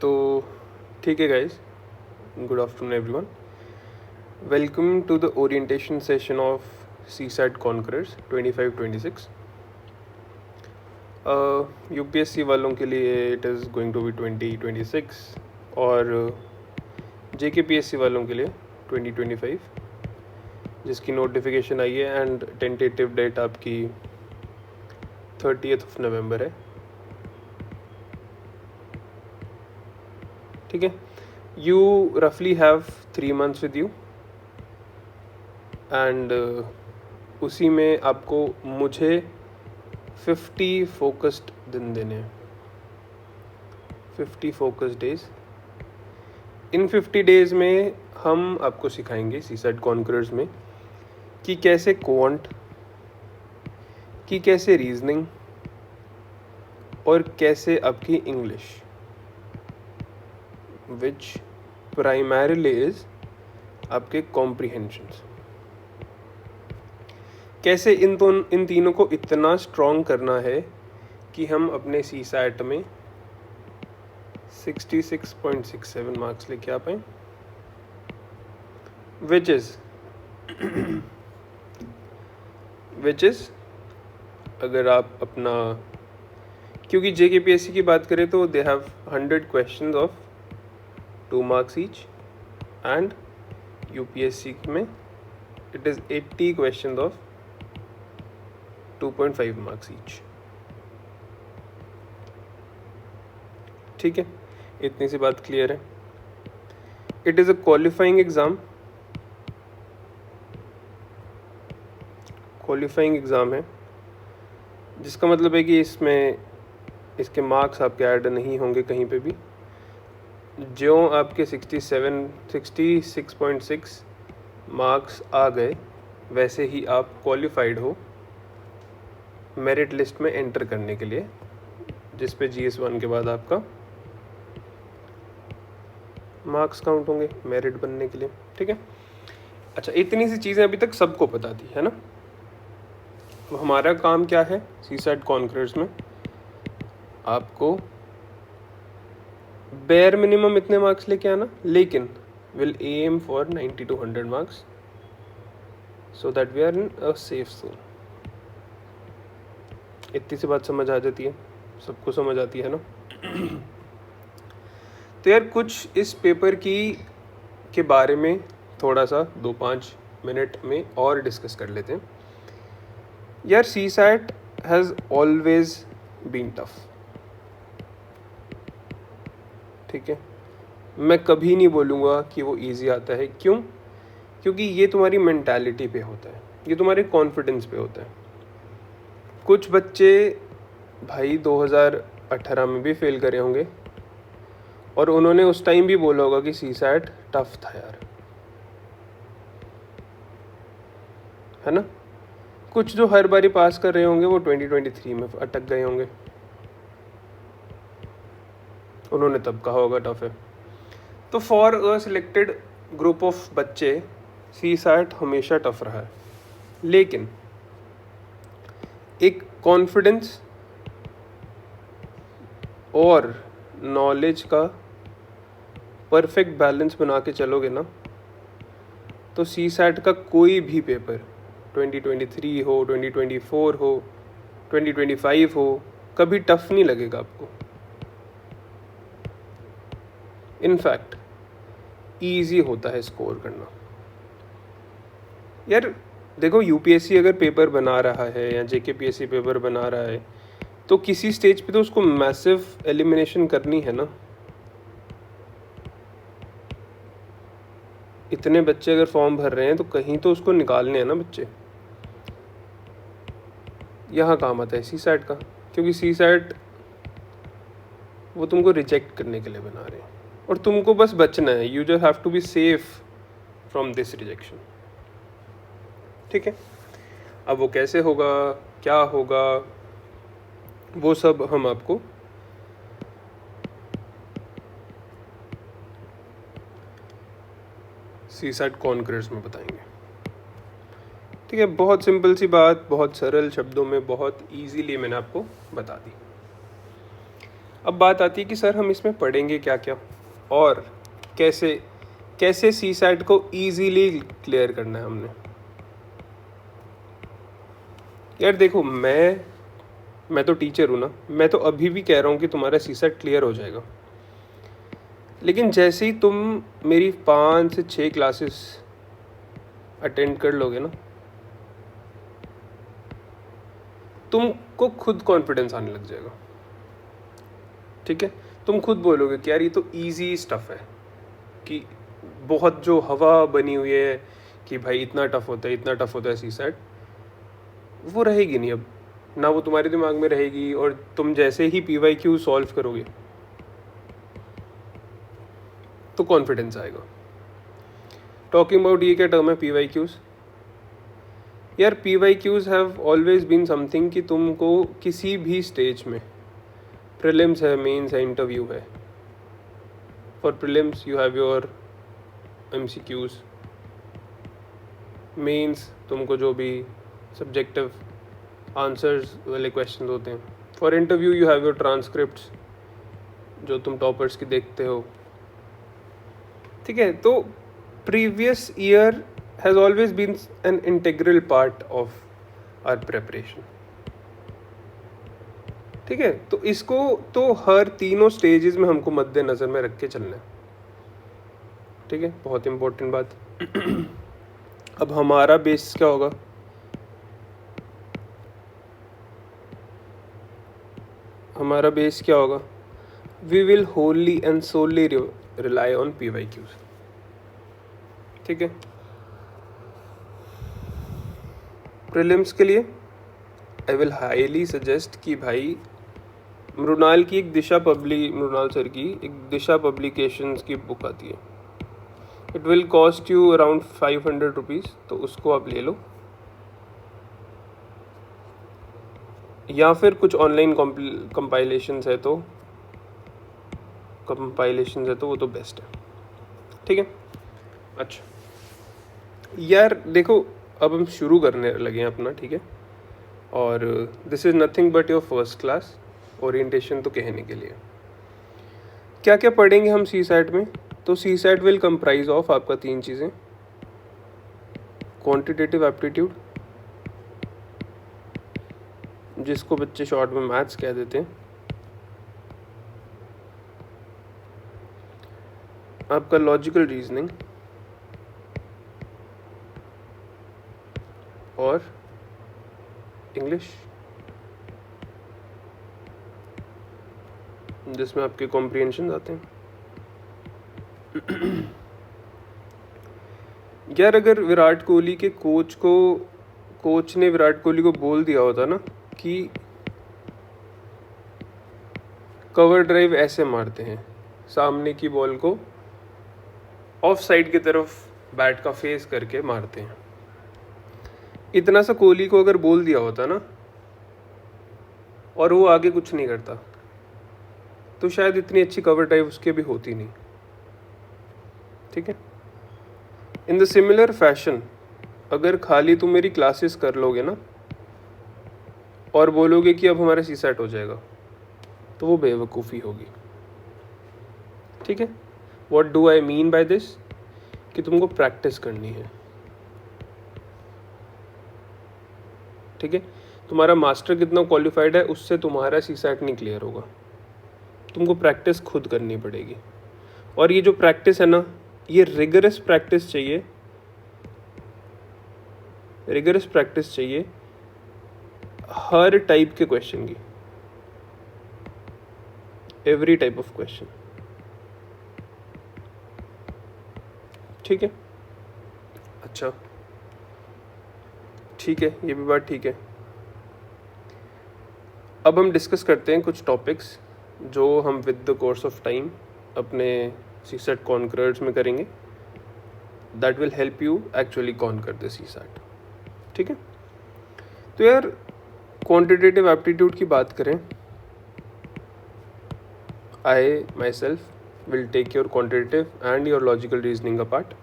तो ठीक है guys, good afternoon everyone. Welcome to the orientation session of CSAT conquerors 25-26। UPSC वालों के लिए it is going to be 2026 और जेकेपीएससी वालों के लिए 2025, जिसकी नोटिफिकेशन आई है एंड टेंटेटिव डेट आपकी 30th नवंबर है। ठीक है, यू रफली have 3 months with you and उसी में आपको मुझे 50 फोकस्ड दिन देने हैं, 50 फोकस्ड डेज। इन 50 डेज में हम आपको सिखाएंगे सीसैट कॉन्करर्स में कि कैसे क्वांट, कि कैसे रीजनिंग और कैसे आपकी इंग्लिश, विच प्राइमरीली इज आपके कॉम्प्रिहेंशंस, कैसे इन तीनों को इतना स्ट्रॉन्ग करना है कि हम अपने सीसैट में 66.67 मार्क्स लेके आ पाए, विच इज़ अगर आप अपना, क्योंकि जेकेपीएससी की बात करें तो they have 100 questions of 2 marks each and UPSC में it is 80 questions of 2.5 marks each. ठीक है, इतनी सी बात क्लियर है। It is a qualifying exam है, जिसका मतलब है कि इसके मार्क्स आपके ऐड नहीं होंगे कहीं पे भी। जो आपके 66.6 मार्क्स आ गए वैसे ही आप क्वालिफाइड हो मेरिट लिस्ट में एंटर करने के लिए, जिस पे GS1 के बाद आपका मार्क्स काउंट होंगे मेरिट बनने के लिए। ठीक है, अच्छा, इतनी सी चीज़ें अभी तक सबको पता थी, है ना। तो हमारा काम क्या है सीसैट कॉन्करर्स में, आपको बेयर मिनिमम इतने मार्क्स लेके आना, लेकिन will aim for 90 to 100 marks so that we are in a safe zone. इतनी सी बात समझ आ जाती है, सबको समझ आती है ना। तो यार कुछ इस पेपर के बारे में थोड़ा सा 2-5 मिनट में और डिस्कस कर लेते हैं। यार CSAT has always been tough. ठीक है, मैं कभी नहीं बोलूँगा कि वो इजी आता है। क्यों? क्योंकि ये तुम्हारी मेंटालिटी पे होता है, ये तुम्हारे कॉन्फिडेंस पे होता है। कुछ बच्चे भाई 2018 में भी फेल करे होंगे और उन्होंने उस टाइम भी बोला होगा कि सीसैट टफ था यार, है ना। कुछ जो हर बारी पास कर रहे होंगे वो 2023 में अटक गए होंगे, उन्होंने तब कहा होगा टफ है। तो for a selected group of बच्चे सीसैट हमेशा टफ रहा है, लेकिन एक कॉन्फिडेंस और नॉलेज का परफेक्ट बैलेंस बना के चलोगे ना, तो सीसैट का कोई भी पेपर 2023 हो, 2024 हो, 2025 हो, कभी टफ नहीं लगेगा आपको। इनफैक्ट ईजी होता है स्कोर करना। यार देखो, यूपीएससी अगर पेपर बना रहा है या जेकेपीएससी पेपर बना रहा है तो किसी स्टेज पे तो उसको मैसिव एलिमिनेशन करनी है ना। इतने बच्चे अगर फॉर्म भर रहे हैं तो कहीं तो उसको निकालने हैं ना बच्चे। यहाँ काम आता है सीसैट का, क्योंकि सीसैट वो तुमको रिजेक्ट करने के लिए बना रहे हैं और तुमको बस बचना है। You just have to be safe from this rejection. ठीक है, अब वो कैसे होगा, क्या होगा, वो सब हम आपको सीसैट कॉन्करर्स में बताएंगे। ठीक है, बहुत सिंपल सी बात, बहुत सरल शब्दों में, बहुत इजीली मैंने आपको बता दी। अब बात आती है कि सर हम इसमें पढ़ेंगे क्या क्या और कैसे कैसे सी सैट को ईजीली क्लियर करना है हमने। यार देखो, मैं तो टीचर हूँ ना, मैं तो अभी भी कह रहा हूँ कि तुम्हारा सी सैट क्लियर हो जाएगा, लेकिन जैसे ही तुम मेरी 5 से 6 क्लासेस अटेंड कर लोगे ना, तुमको खुद कॉन्फिडेंस आने लग जाएगा। ठीक है, तुम खुद बोलोगे कि यार ये तो इजी स्टफ है, कि बहुत जो हवा बनी हुई है कि भाई इतना टफ होता है, इतना टफ होता है सी सैट, वो रहेगी नहीं अब ना, वो तुम्हारे दिमाग में रहेगी। और तुम जैसे ही PYQ सॉल्व करोगे तो कॉन्फिडेंस आएगा। टॉकिंग अबाउट ये क्या टर्म है PYQs? यार PYQs have always been something कि तुमको किसी भी स्टेज में, प्रीलिम्स है, मेंस है, इंटरव्यू है, for prelims you have your MCQs, mains तुमको जो भी सब्जेक्टिव आंसर्स वाले क्वेश्चन होते हैं, for interview you have your transcripts जो तुम टॉपर्स की देखते हो। ठीक है, तो previous year has always been an integral part of our preparation. ठीक है, तो इसको तो हर तीनों स्टेजेस में हमको मद्देनज़र में रख के चलना है। ठीक है, बहुत इम्पोर्टेंट बात। अब हमारा बेस क्या होगा? हमारा बेस क्या होगा? We will wholly and solely rely on PYQs। ठीक है, प्रीलिम्स के लिए आई विल हाईली सजेस्ट कि भाई मृणाल सर की एक दिशा पब्लिकेशंस की बुक आती है, it will cost you around 500 rupees, तो उसको आप ले लो, या फिर कुछ ऑनलाइन कंपाइलेशंस है तो वो तो बेस्ट है। ठीक है, अच्छा यार देखो, अब हम शुरू करने लगे हैं अपना। ठीक है, और this is nothing but your first class orientation, तो कहने के लिए क्या क्या पढ़ेंगे हम सी सैट में? तो CSAT will comprise of आपका 3 चीज़ें, क्वांटिटेटिव एप्टीट्यूड जिसको बच्चे शॉर्ट में मैथ्स कह देते हैं, आपका लॉजिकल रीजनिंग और इंग्लिश जिसमें आपके कॉम्प्रिहेंशन आते हैं। यार अगर विराट कोहली के कोच ने विराट कोहली को बोल दिया होता ना कि कवर ड्राइव ऐसे मारते हैं, सामने की बॉल को ऑफ साइड की तरफ बैट का फेस करके मारते हैं, इतना सा कोहली को अगर बोल दिया होता ना और वो आगे कुछ नहीं करता, तो शायद इतनी अच्छी कवर ड्राइव उसके भी होती नहीं। ठीक है, इन द सिमिलर फैशन अगर खाली तुम मेरी क्लासेस कर लोगे ना और बोलोगे कि अब हमारा सी सैट हो जाएगा, तो वो बेवकूफ़ी होगी। ठीक है, what do I mean by this, कि तुमको प्रैक्टिस करनी है। ठीक है, तुम्हारा मास्टर कितना क्वालिफाइड है उससे तुम्हारा सी सैट नहीं क्लियर होगा, तुमको प्रैक्टिस खुद करनी पड़ेगी। और ये जो प्रैक्टिस है ना, ये रिगरस प्रैक्टिस चाहिए हर टाइप के क्वेश्चन की, एवरी टाइप ऑफ क्वेश्चन। ठीक है, अच्छा ठीक है, ये भी बात ठीक है। अब हम डिस्कस करते हैं कुछ टॉपिक्स जो हम with the course of time अपने सी सैट कॉन्करर्स में करेंगे, that will help you actually conquer the CSAT. ठीक है, तो यार क्वांटिटेटिव एप्टीट्यूड की बात करें, I myself will take your quantitative and your logical reasoning apart.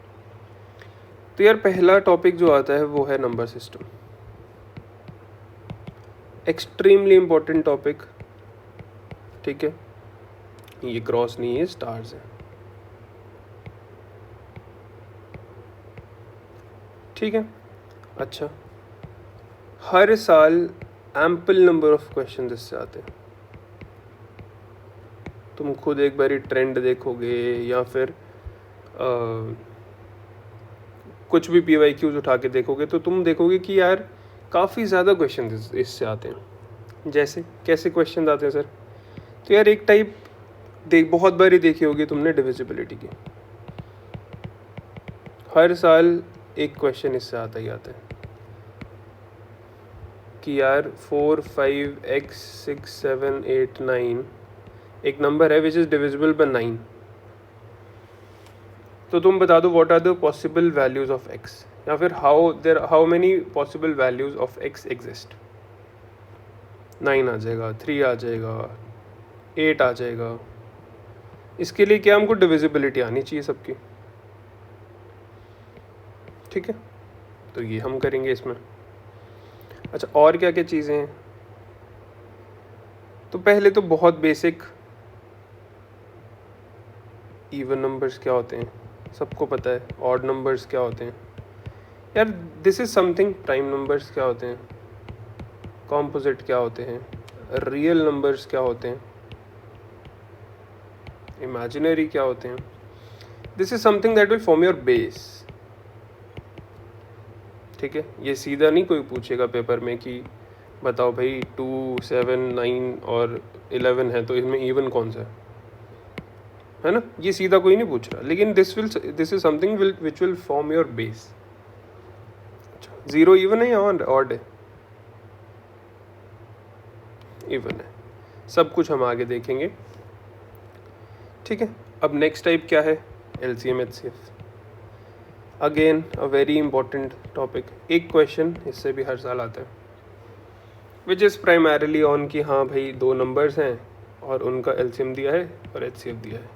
तो यार पहला टॉपिक जो आता है वो है number system, extremely important topic. ठीक है, ये क्रॉस नहीं है, स्टार्स है। ठीक है। अच्छा, हर साल एम्पल नंबर ऑफ क्वेश्चन इससे आते हैं। तुम खुद एक बारी ट्रेंड देखोगे या फिर कुछ भी PYQs उठा के देखोगे तो तुम देखोगे कि यार काफ़ी ज़्यादा क्वेश्चन इससे आते हैं। जैसे कैसे क्वेश्चन आते हैं सर? तो यार एक टाइप बहुत बारी देखी होगी तुमने डिविजिबिलिटी की। हर साल एक क्वेश्चन इससे आता ही आता है कि यार 4 5 x 6 7 8 9 एक नंबर है विच इज़ डिविजिबल बाय 9। तो तुम बता दो what are the possible values of x, या फिर how many possible values of x exist. 9 आ जाएगा, 3 आ जाएगा, 8 आ जाएगा। इसके लिए क्या हमको डिविजिबिलिटी आनी चाहिए सबकी। ठीक है, तो ये हम करेंगे इसमें। अच्छा, और क्या क्या चीज़ें हैं? तो पहले तो बहुत बेसिक, इवन नंबर्स क्या होते हैं सबको पता है, ऑड नंबर्स क्या होते हैं यार, this is something. Prime numbers क्या होते हैं, कॉम्पोजिट क्या होते हैं, रियल नंबर्स क्या होते हैं, इमेजिनरी क्या होते हैं। This is something that will form your base. ठीक है, ये सीधा नहीं कोई पूछेगा पेपर में कि बताओ भाई 2 7 9 और 11 है तो इसमें इवन कौन सा है ना, ये सीधा कोई नहीं पूछ रहा। लेकिन this is something which will form your base. 0 even है या ऑड है? इवन है। सब कुछ हम आगे देखेंगे। ठीक है, अब नेक्स्ट टाइप क्या है? LCM HCF। Again a very important topic. एक क्वेश्चन इससे भी हर साल आता है विच इज़ प्राइमरली ऑन कि हाँ भाई 2 नंबर्स हैं और उनका LCM दिया है और HCF दिया है।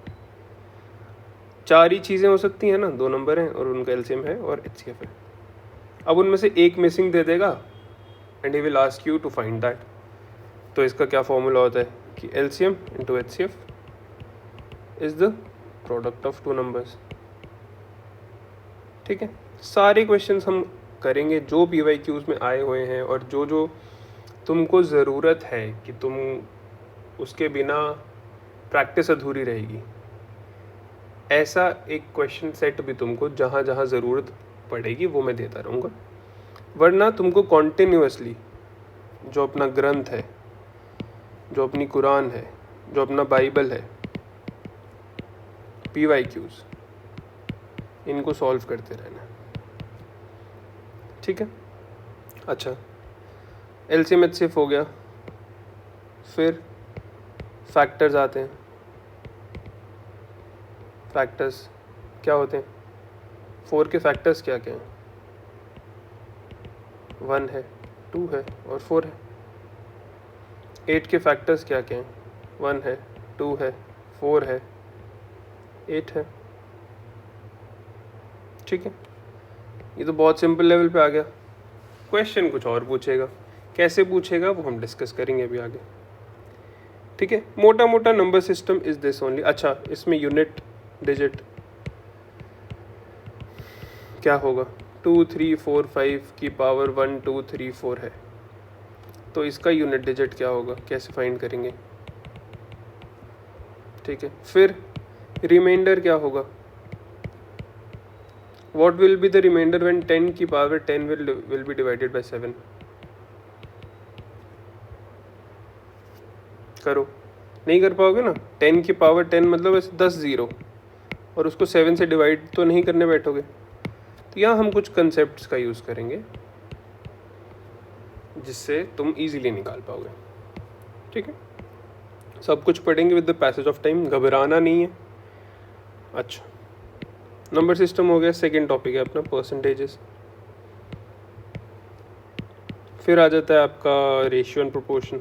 4 ही चीज़ें हो सकती हैं ना, 2 नंबर हैं और उनका LCM है और HCF है। अब उनमें से एक मिसिंग दे देगा and he will ask you to find that. तो इसका क्या फॉर्मूला होता है कि LCM into HCF is the product of 2 numbers. ठीक है, सारे क्वेश्चंस हम करेंगे जो PYQs में आए हुए हैं और जो जो तुमको ज़रूरत है कि तुम उसके बिना प्रैक्टिस अधूरी रहेगी, ऐसा एक क्वेश्चन सेट भी तुमको जहाँ जहाँ ज़रूरत पड़ेगी वो मैं देता रहूँगा। वरना तुमको कॉन्टिन्यूसली जो अपना ग्रंथ है, जो अपनी कुरान है, जो अपना बाइबल है, PYQs इनको सॉल्व करते रहना। ठीक है। अच्छा, LCM HCF हो गया, फिर फैक्टर्स आते हैं। फैक्टर्स क्या होते हैं? 4 के फैक्टर्स क्या क्या हैं? 1 है, 2 है और 4 है। 8 के फैक्टर्स क्या क्या हैं? 1 है, 2 है, 4 है, 8 है। ठीक है, ये तो बहुत सिंपल लेवल पे आ गया। क्वेश्चन कुछ और पूछेगा, कैसे पूछेगा वो हम डिस्कस करेंगे अभी आगे। ठीक है, मोटा मोटा number system is this only. अच्छा, इसमें यूनिट डिजिट क्या होगा? 2 3 4 5 की पावर 1 2 3 4 है, तो इसका यूनिट डिजिट क्या होगा, कैसे फाइंड करेंगे? ठीक है, फिर रिमाइंडर क्या होगा? What will be the remainder when 10 की power 10 will be divided by 7? करो, नहीं कर पाओगे ना। 10 की पावर 10 मतलब ऐसे 10 ज़ीरो और उसको 7 से डिवाइड तो नहीं करने बैठोगे। तो यहाँ हम कुछ कंसेप्ट्स का यूज़ करेंगे जिससे तुम इजीली निकाल पाओगे। ठीक है, सब कुछ पढ़ेंगे with the passage of time, घबराना नहीं है। अच्छा, नंबर सिस्टम हो गया। सेकेंड टॉपिक है अपना परसेंटेजेस। फिर आ जाता है आपका रेशियो एंड प्रोपोर्शन।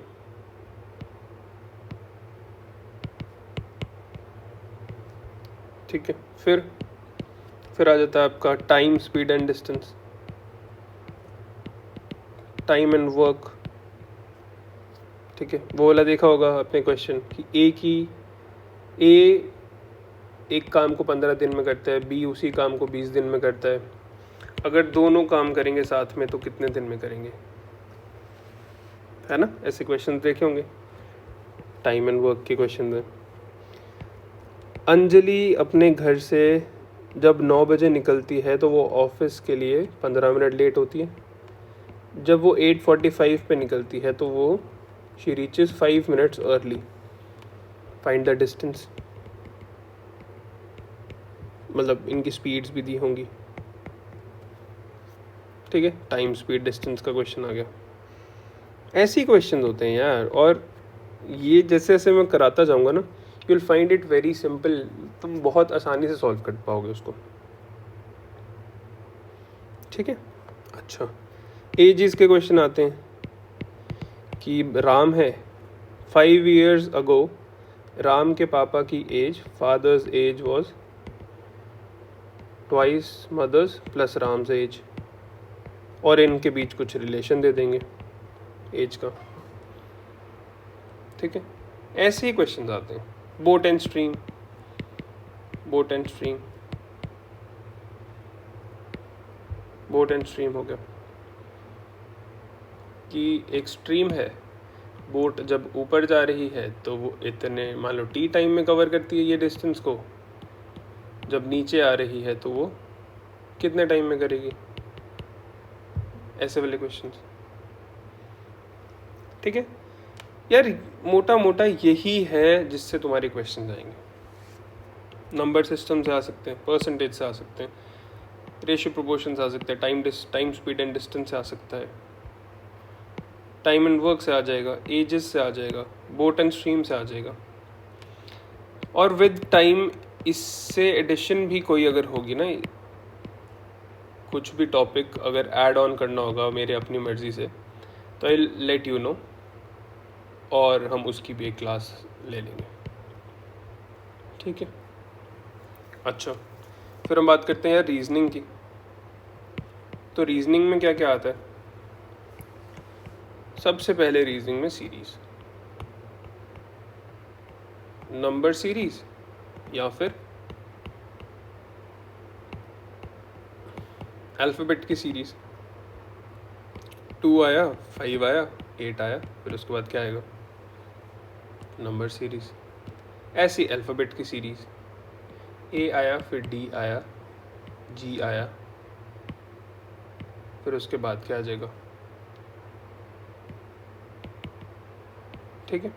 ठीक है, फिर आ जाता है आपका time, speed and distance, time and work. ठीक है, वो वाला देखा होगा आपने क्वेश्चन कि ए एक काम को 15 दिन में करता है, बी उसी काम को 20 दिन में करता है। अगर दोनों काम करेंगे साथ में तो कितने दिन में करेंगे, है ना? ऐसे क्वेश्चन देखे होंगे, टाइम एंड वर्क के क्वेश्चन हैं। अंजलि अपने घर से जब 9 बजे निकलती है तो वो ऑफिस के लिए 15 मिनट लेट होती है। जब वो 8:45 पे निकलती है तो वो she reaches 5 minutes early. Find the distance. मतलब इनकी स्पीड्स भी दी होंगी, ठीक है? टाइम, स्पीड, डिस्टेंस का क्वेश्चन आ गया। ऐसे ही क्वेश्चन होते हैं यार, और ये जैसे जैसे मैं कराता जाऊंगा ना, you will find it very simple. तुम बहुत आसानी से सॉल्व कर पाओगे उसको, ठीक है? अच्छा, एजेस के क्वेश्चन आते हैं कि राम है, 5 years ago राम के पापा की age, father's age was twice mother's plus Ram's age, और इनके बीच कुछ रिलेशन दे देंगे एज का, ठीक है? ऐसे ही क्वेश्चन आते हैं। Boat and stream, boat and stream, boat and stream हो गया कि एक स्ट्रीम है, बोट जब ऊपर जा रही है तो वो इतने मान लो टी टाइम में कवर करती है ये डिस्टेंस को, जब नीचे आ रही है तो वो कितने टाइम में करेगी, ऐसे वाले क्वेश्चंस, ठीक है यार? मोटा मोटा यही है जिससे तुम्हारे क्वेश्चन आएंगे। नंबर सिस्टम से आ सकते हैं, परसेंटेज से आ सकते हैं, रेशियो प्रोपोर्शन से आ सकते हैं, टाइम स्पीड एंड डिस्टेंस से आ सकता है, टाइम एंड वर्क से आ जाएगा, एजेस से आ जाएगा, बोट एंड स्ट्रीम से आ जाएगा। और विद टाइम इससे एडिशन भी कोई अगर होगी ना, कुछ भी टॉपिक अगर ऐड ऑन करना होगा मेरे अपनी मर्ज़ी से, तो आई लेट यू नो, और हम उसकी भी एक क्लास ले लेंगे, ठीक है? अच्छा, फिर हम बात करते हैं यार रीजनिंग की। तो रीजनिंग में क्या क्या आता है? सबसे पहले रीजनिंग में सीरीज, नंबर सीरीज या फिर अल्फ़ाबेट की सीरीज। 2 आया, 5 आया, 8 आया, फिर उसके बाद क्या आएगा? Number series. ऐसी अल्फ़ाबेट की सीरीज, ए आया, फिर डी आया, जी आया, फिर उसके बाद क्या आ जाएगा, ठीक है?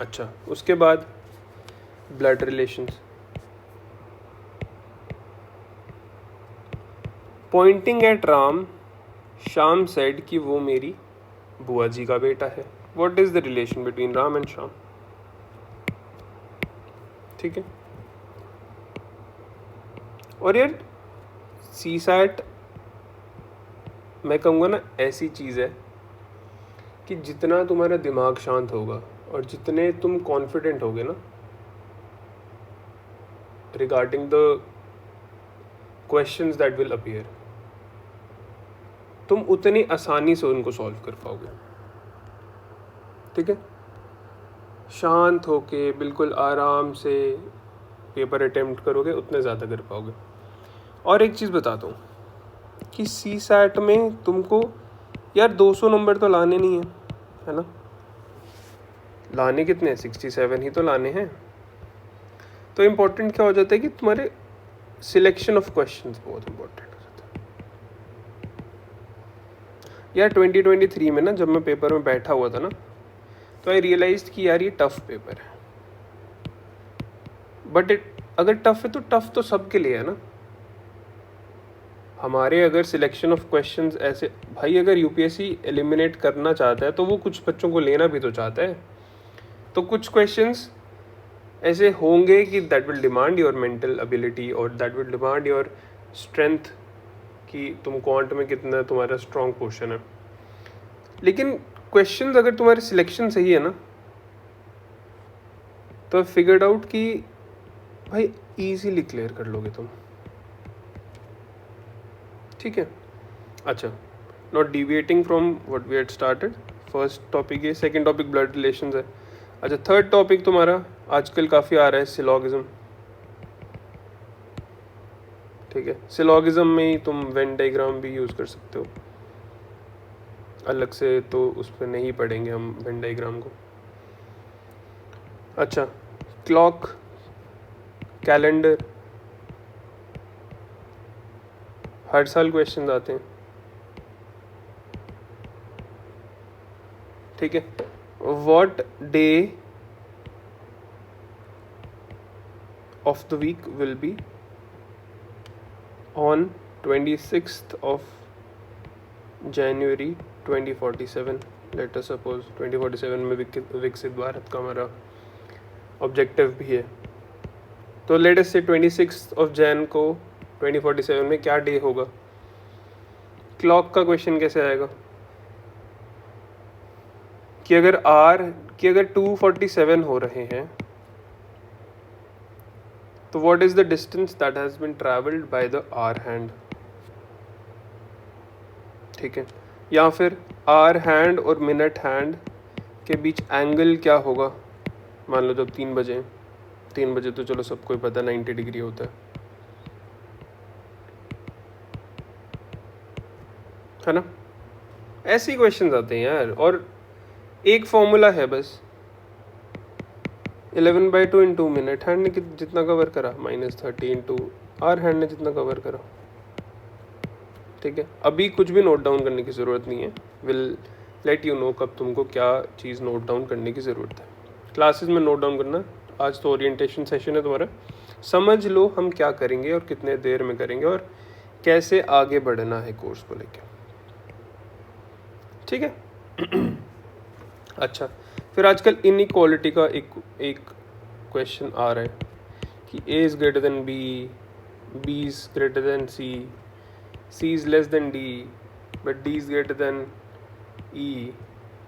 अच्छा, उसके बाद blood relations. Poynting eight Ram, Shyam said कि वो मेरी बुआ जी का बेटा है। What is the relation between Ram and Shyam, ठीक है? और यार सी सैट मैं कहूँगा ना ऐसी चीज़ है कि जितना तुम्हारा दिमाग शांत होगा और जितने तुम कॉन्फिडेंट होगे ना regarding the questions that will appear, तुम उतनी आसानी से उनको सॉल्व कर पाओगे, ठीक है? शांत होके बिल्कुल आराम से पेपर अटेम्प्ट करोगे, उतने ज़्यादा कर पाओगे। और एक चीज़ बताता हूँ कि सी सैट में तुमको यार 200 नंबर तो लाने नहीं है ना? लाने कितने हैं? 67 ही तो लाने हैं। तो इम्पोर्टेंट क्या हो जाता है कि तुम्हारे सिलेक्शन ऑफ क्वेश्चंस बहुत इम्पोर्टेंट हो जाता है यार। 2023 में ना जब मैं पेपर में बैठा हुआ था ना, तो आई रियलाइज कि यार ये टफ पेपर है, बट अगर टफ है तो टफ तो सबके लिए है ना। हमारे अगर सिलेक्शन ऑफ क्वेश्चंस ऐसे, भाई अगर यूपीएससी एलिमिनेट करना चाहता है तो वो कुछ बच्चों को लेना भी तो चाहता है। तो कुछ क्वेश्चंस ऐसे होंगे कि that will demand your mental ability और that will demand your strength, कि तुम क्वांट में कितना तुम्हारा स्ट्रॉन्ग पोर्शन है। लेकिन क्वेश्चंस अगर तुम्हारी सिलेक्शन सही है ना, तो फिगर्ड आउट कि भाई इजीली क्लियर कर लोगे तुम, ठीक है? अच्छा, not deviating from what we had started. First topic है, सेकंड टॉपिक ब्लड रिलेशंस है। अच्छा, थर्ड टॉपिक तुम्हारा आजकल काफ़ी आ रहा है सिलॉगिज्म, ठीक है। सिलॉगिज्म में ही तुम वेन डायग्राम भी यूज़ कर सकते हो, अलग से तो उस पर नहीं पढ़ेंगे हम वेन डायग्राम को। अच्छा, क्लॉक, कैलेंडर, हर साल क्वेश्चन आते हैं, ठीक है। What day of the week will be on 26th of January 2047। Let us suppose 2047 में विकसित भारत का हमारा ऑब्जेक्टिव भी है, तो लेट अस से 26th of Jan को 2047 में क्या डे होगा। क्लॉक का क्वेश्चन कैसे आएगा कि अगर 247 हो रहे हैं तो what is the distance that has been travelled by the hour hand, ठीक है। या फिर आवर हैंड और मिनट हैंड के बीच एंगल क्या होगा। मान लो जब 3 बजे तो चलो सबको ही पता 90 डिग्री होता है ना। ऐसे ही क्वेश्चन आते हैं यार, और एक फॉर्मूला है बस, 11/2 इंटू मिनट हैंड ने जितना कवर करा -30 इंटू आवर हैंड ने जितना कवर करा, ठीक है। अभी कुछ भी नोट डाउन करने की ज़रूरत नहीं है, विल लेट यू नो कब तुमको क्या चीज़ नोट डाउन करने की ज़रूरत है। क्लासेस में नोट डाउन करना, आज तो ओरिएंटेशन सेशन है तुम्हारा, समझ लो हम क्या करेंगे और कितने देर में करेंगे और कैसे आगे बढ़ना है कोर्स को लेकर, ठीक है। अच्छा, फिर आजकल इनइक्वालिटी का एक क्वेश्चन आ रहा है कि A is greater than B, B is greater than C, C is less than D, but D is greater than E।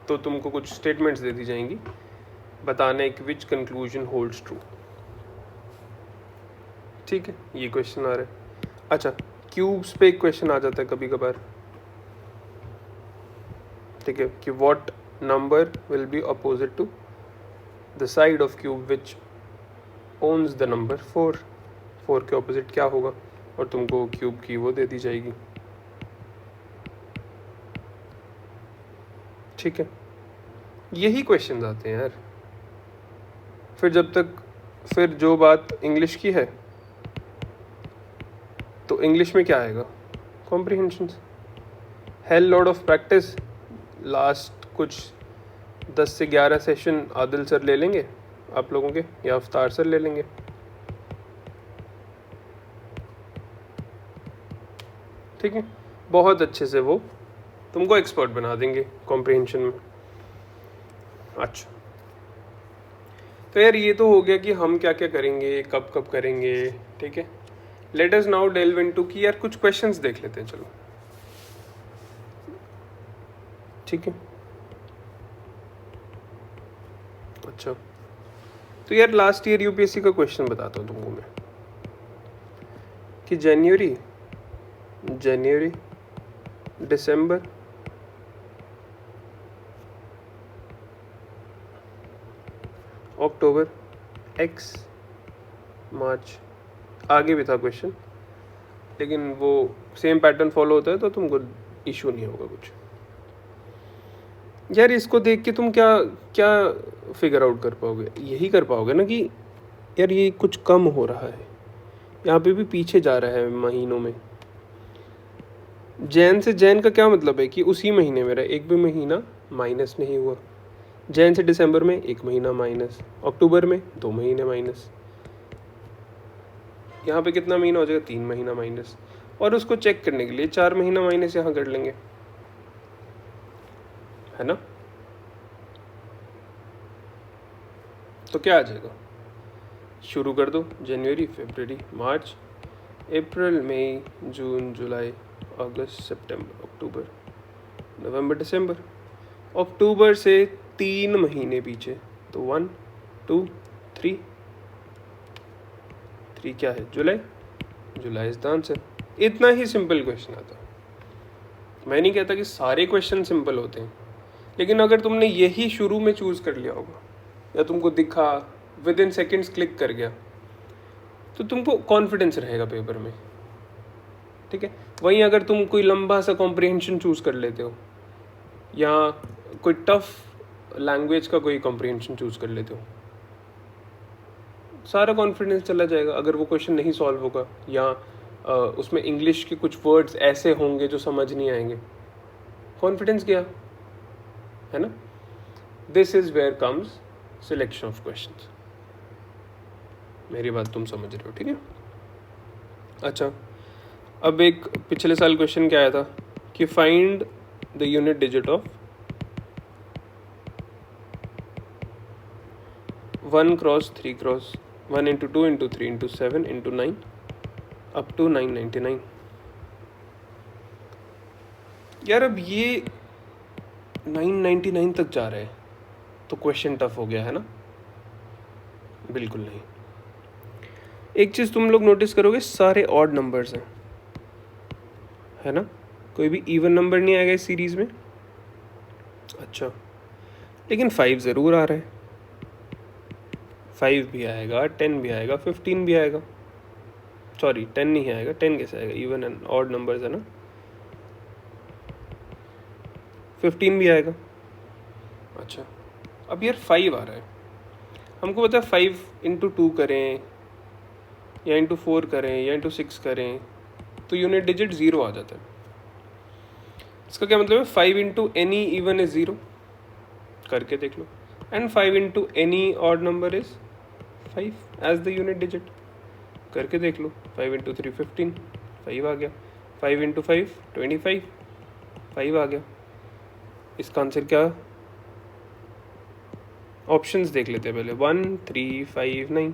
तो तुमको कुछ स्टेटमेंट्स दे दी जाएंगी, बताने कि विच कंक्लूजन होल्ड्स ट्रू, ठीक है। ये क्वेश्चन आ रहा है। अच्छा, क्यूब्स पे एक क्वेश्चन आ जाता है कभी कभार, ठीक है, कि what number will be opposite to the side of cube which owns the number 4। 4 के ऑपोजिट क्या होगा, और तुमको क्यूब की वो दे दी जाएगी, ठीक है। यही क्वेश्चंस आते हैं यार। फिर जो बात इंग्लिश की है, तो इंग्लिश में क्या आएगा, comprehension. Hell lot of practice, last कुछ 10 से 11 सेशन आदिल सर ले लेंगे आप लोगों के, या अफ्तार सर ले लेंगे, ठीक है। बहुत अच्छे से वो तुमको एक्सपर्ट बना देंगे कॉम्प्रिहेंशन में। अच्छा, तो यार ये तो हो गया कि हम क्या क्या करेंगे, कब कब करेंगे, ठीक है। Let us now delve into कि यार कुछ क्वेश्चंस देख लेते हैं, चलो, ठीक है। अच्छा, तो यार लास्ट ईयर यूपीएससी का क्वेश्चन बताता हूँ तुमको मैं, कि जनवरी, दिसंबर, अक्टूबर, एक्स, मार्च, आगे भी था क्वेश्चन, लेकिन वो सेम पैटर्न फॉलो होता है तो तुमको इशू नहीं होगा कुछ। यार इसको देख के तुम क्या क्या फिगर आउट कर पाओगे, यही कर पाओगे ना कि यार ये कुछ कम हो रहा है, यहाँ पे भी पीछे जा रहा है महीनों में। जैन से जैन का क्या मतलब है कि उसी महीने मेरा एक भी महीना माइनस नहीं हुआ। जैन से दिसंबर में 1 महीना माइनस, अक्टूबर में 2 महीने माइनस, यहाँ पे कितना महीना हो जाएगा, 3 महीना माइनस, और उसको चेक करने के लिए 4 महीना माइनस यहाँ कर लेंगे, है ना। तो क्या आ जाएगा, शुरू कर दो, जनवरी, फरवरी, मार्च, अप्रैल, मई, जून, जुलाई, अगस्त, सितंबर, अक्टूबर, नवंबर, दिसंबर। अक्टूबर से 3 महीने पीछे, तो 1 2 3 क्या है, जुलाई, जुलाई इज द आंसर। इतना ही सिंपल क्वेश्चन आता है। मैं नहीं कहता कि सारे क्वेश्चन सिंपल होते हैं, लेकिन अगर तुमने यही शुरू में चूज कर लिया होगा, या तुमको दिखा विद इन सेकेंड्स क्लिक कर गया, तो तुमको कॉन्फिडेंस रहेगा पेपर में, ठीक है। वहीं अगर तुम कोई लंबा सा कॉम्प्रिहेंशन चूज कर लेते हो या कोई टफ लैंग्वेज का कोई कॉम्प्रिहेंशन चूज कर लेते हो, सारा कॉन्फिडेंस चला जाएगा अगर वो क्वेश्चन नहीं सॉल्व होगा, या उसमें इंग्लिश के कुछ वर्ड्स ऐसे होंगे जो समझ नहीं आएंगे, कॉन्फिडेंस गया, है ना। This is where comes selection of questions. मेरी बात तुम समझ रहे हो, ठीक है। अच्छा, अब एक पिछले साल क्वेश्चन क्या आया था कि find the unit digit of 1 cross 3 cross 1 into 2 into 3 into 7 into 9 up to 999। यार अब ये 999 तक जा रहे हैं तो क्वेश्चन टफ हो गया है ना? बिल्कुल नहीं। एक चीज़ तुम लोग नोटिस करोगे, सारे ऑड नंबर्स हैं, है ना। कोई भी इवन नंबर नहीं आएगा इस सीरीज में। अच्छा, लेकिन 5 ज़रूर आ रहा है, 5 भी आएगा, 10 भी आएगा, 15 भी आएगा। सॉरी, 10 नहीं आएगा, 10 कैसे आएगा, इवन एंड ऑड नंबर्स है ना। 15 भी आएगा। अच्छा, अब यार 5 आ रहा है, हमको पता है 5 इंटू 2 करें या इंटू 4 करें या इंटू 6 करें तो यूनिट डिजिट 0 आ जाता है। इसका क्या मतलब है, 5 इंटू एनी इवन इज 0, करके देख लो, and 5 into any odd number is 5 as the unit digit, करके देख लो। 5 इंटू 3 15, 5 आ गया। 5 इंटू 5 25, 5 आ गया। इसका आंसर क्या, ऑप्शंस देख लेते हैं पहले, 1 3 5 9।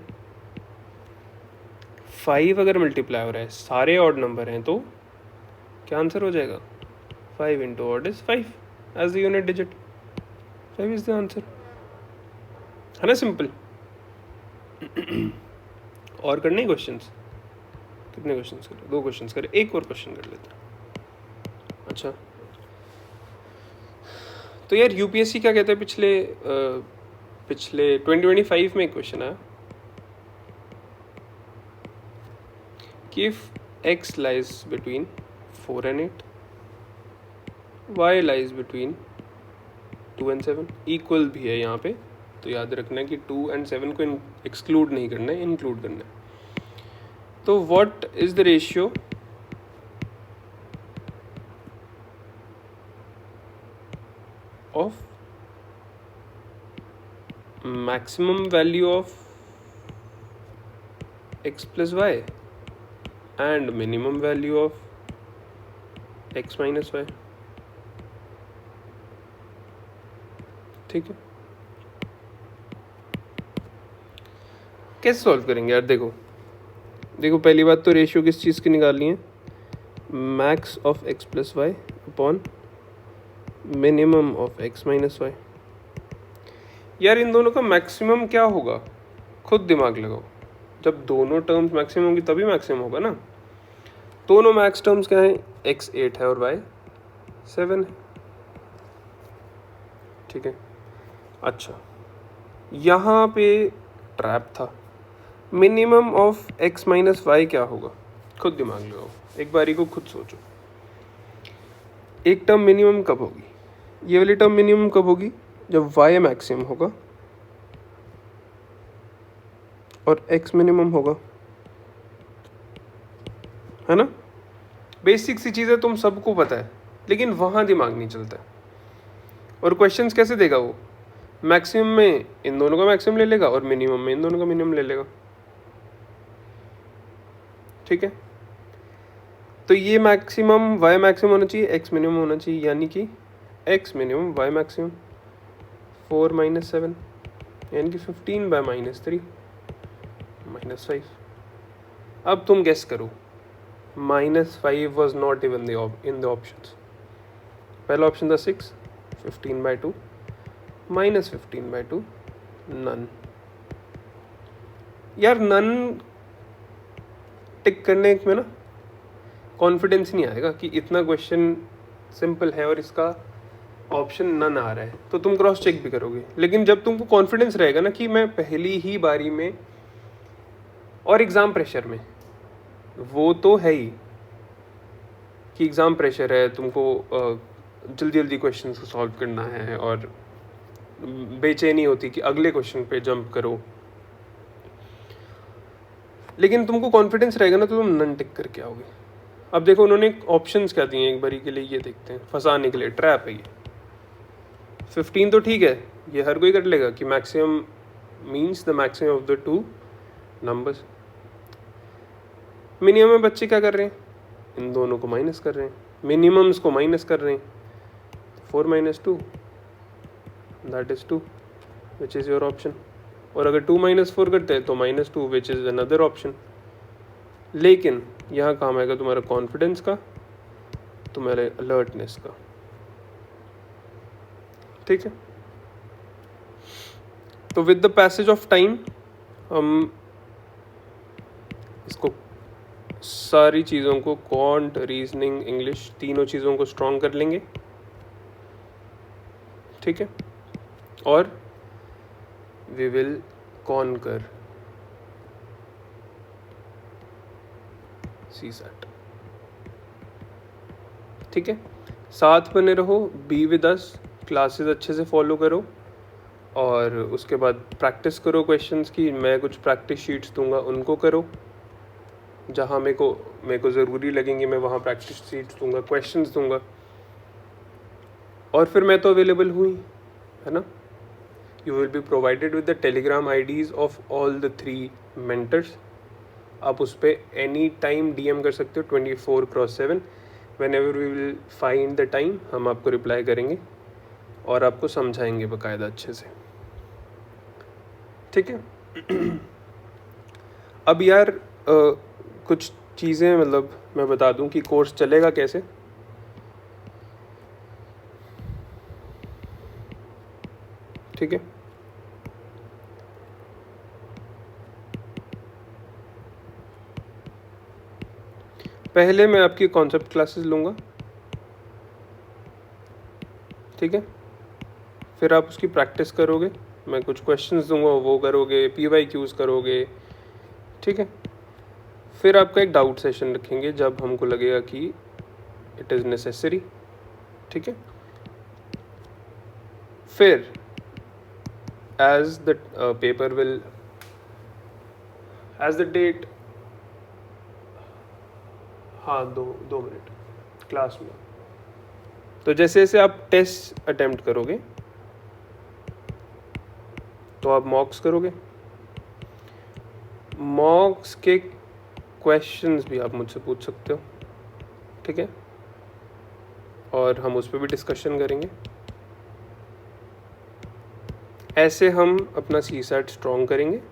5 अगर मल्टीप्लाई हो रहा है, सारे ऑड नंबर हैं, तो क्या आंसर हो जाएगा, 5 into odd is 5 as the unit digit, 5 is the answer, है ना, सिंपल। और करने क्वेश्चंस, कितने क्वेश्चंस करें, 2 क्वेश्चंस करें, एक और क्वेश्चन कर लेते हैं। अच्छा, तो यार यूपीएससी क्या कहते हैं, पिछले 2025 में एक क्वेश्चन आया कि if x lies between 4 and 8, y lies between 2 and 7, equal भी है यहाँ पे, तो याद रखना है कि 2 and 7 को एक्सक्लूड नहीं करना है, इंक्लूड करना है। तो what is the ratio of maximum value of x plus Y and minimum value of x minus Y, ठीक है। कैसे सॉल्व करेंगे यार, देखो पहली बात तो रेशियो किस चीज़ की निकालनी है, max of x plus Y upon minimum of x minus Y. यार इन दोनों का मैक्सिमम क्या होगा, खुद दिमाग लगाओ, जब दोनों टर्म्स मैक्सिमम होंगी तभी मैक्सिमम होगा ना। दोनों मैक्स टर्म्स क्या है, x 8 है और y 7 है, ठीक है। अच्छा, यहाँ पे ट्रैप था, minimum of x minus Y क्या होगा, खुद दिमाग लगाओ, एक बारी को खुद सोचो। एक टर्म मिनिमम कब होगी, ये वाली टर्म मिनिमम कब होगी, जब y मैक्सिमम होगा और x मिनिमम होगा, है ना। बेसिक सी चीज़ें तुम सबको पता है, लेकिन वहाँ दिमाग नहीं चलता है। और क्वेश्चंस कैसे देगा वो, मैक्सिमम में इन दोनों का मैक्सिमम ले लेगा और मिनिमम में इन दोनों का मिनिमम ले लेगा, ठीक है। तो ये मैक्सिमम y मैक्सिमम होना चाहिए, x मिनिमम होना चाहिए, यानी कि x minimum y maximum 4 minus 7, यानी कि 15 बाय माइनस 3 माइनस 5। अब तुम गेस करो, -5 was not even in the options. पहला ऑप्शन था 6, 15 बाय 2, -15 बाय 2, नन। यार नन टिक करने में ना कॉन्फिडेंस नहीं आएगा कि इतना क्वेश्चन सिंपल है और इसका ऑप्शन नन आ रहा है तो तुम क्रॉस चेक भी करोगे, लेकिन जब तुमको कॉन्फिडेंस रहेगा ना कि मैं पहली ही बारी में, और एग्ज़ाम प्रेशर में वो तो है ही कि एग्ज़ाम प्रेशर है, तुमको जल्दी जल्दी क्वेश्चन को सॉल्व करना है और बेचैनी होती कि अगले क्वेश्चन पे जंप करो, लेकिन तुमको कॉन्फिडेंस रहेगा ना तो तुम नन टिक करके आओगे। अब देखो उन्होंने ऑप्शंस क्या दिए एक बारी के लिए, ये देखते हैं, फंसाने के लिए, ट्रैप है ये। 15 तो ठीक है, ये हर कोई कर लेगा कि maximum means the maximum of the two numbers. Minimum में बच्चे क्या कर रहे हैं, इन दोनों को माइनस कर रहे हैं, मिनिमम्स को माइनस कर रहे हैं। 4 - 2 that is 2 which is your option. और अगर 2 - 4 करते हैं तो -2 विच इज़ अनदर ऑप्शन। लेकिन यहाँ काम आएगा तुम्हारा कॉन्फिडेंस का, तुम्हारे अलर्टनेस का, ठीक है। तो with the passage of time हम इसको सारी चीज़ों को, क्वांट, रीजनिंग, इंग्लिश, तीनों चीज़ों को स्ट्रॉन्ग कर लेंगे, ठीक है। और वी विल कॉन्कर CSAT, ठीक है। साथ बने रहो, बी विद अस, क्लासेस अच्छे से फॉलो करो और उसके बाद प्रैक्टिस करो क्वेश्चंस की। मैं कुछ प्रैक्टिस शीट्स दूंगा, उनको करो। जहाँ मेरे को ज़रूरी लगेंगी मैं वहाँ प्रैक्टिस शीट्स दूंगा, क्वेश्चंस दूंगा। और फिर मैं तो अवेलेबल हुई, है ना। You will be provided with the Telegram IDs of all the 3 mentors. आप उस पर एनी टाइम DM कर सकते हो 24/7। Whenever we will find the time हम आपको रिप्लाई करेंगे और आपको समझाएंगे बाकायदा अच्छे से, ठीक है। अब यार कुछ चीज़ें मतलब मैं बता दूं कि कोर्स चलेगा कैसे। ठीक है, पहले मैं आपकी कॉन्सेप्ट क्लासेस लूँगा, ठीक है। फिर आप उसकी प्रैक्टिस करोगे, मैं कुछ क्वेश्चंस दूंगा वो करोगे, PYQs करोगे, ठीक है। फिर आपका एक डाउट सेशन रखेंगे जब हमको लगेगा कि इट इज़ नेसेसरी, ठीक है। फिर as the paper will, as the date, हाँ 2 मिनट क्लास में, तो जैसे जैसे आप टेस्ट अटेम्प्ट करोगे तो आप मॉक्स करोगे। मॉक्स के क्वेश्चंस भी आप मुझसे पूछ सकते हो, ठीक है। और हम उस पर भी डिस्कशन करेंगे। ऐसे हम अपना CSAT स्ट्रॉन्ग करेंगे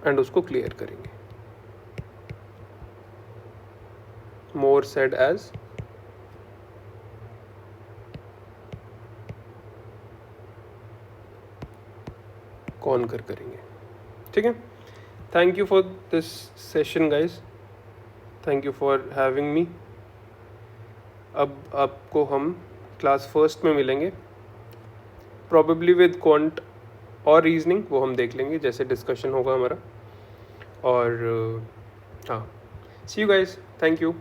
एंड उसको क्लियर करेंगे। मोर सेड एज कॉन्कर करेंगे, ठीक है। Thank you for this session guys, thank you for having me. अब आपको हम क्लास फर्स्ट में मिलेंगे, प्रॉबेबली विद क्वांट और रीजनिंग, वो हम देख लेंगे जैसे डिस्कशन होगा हमारा। और हाँ, सी यू गाइज, थैंक यू।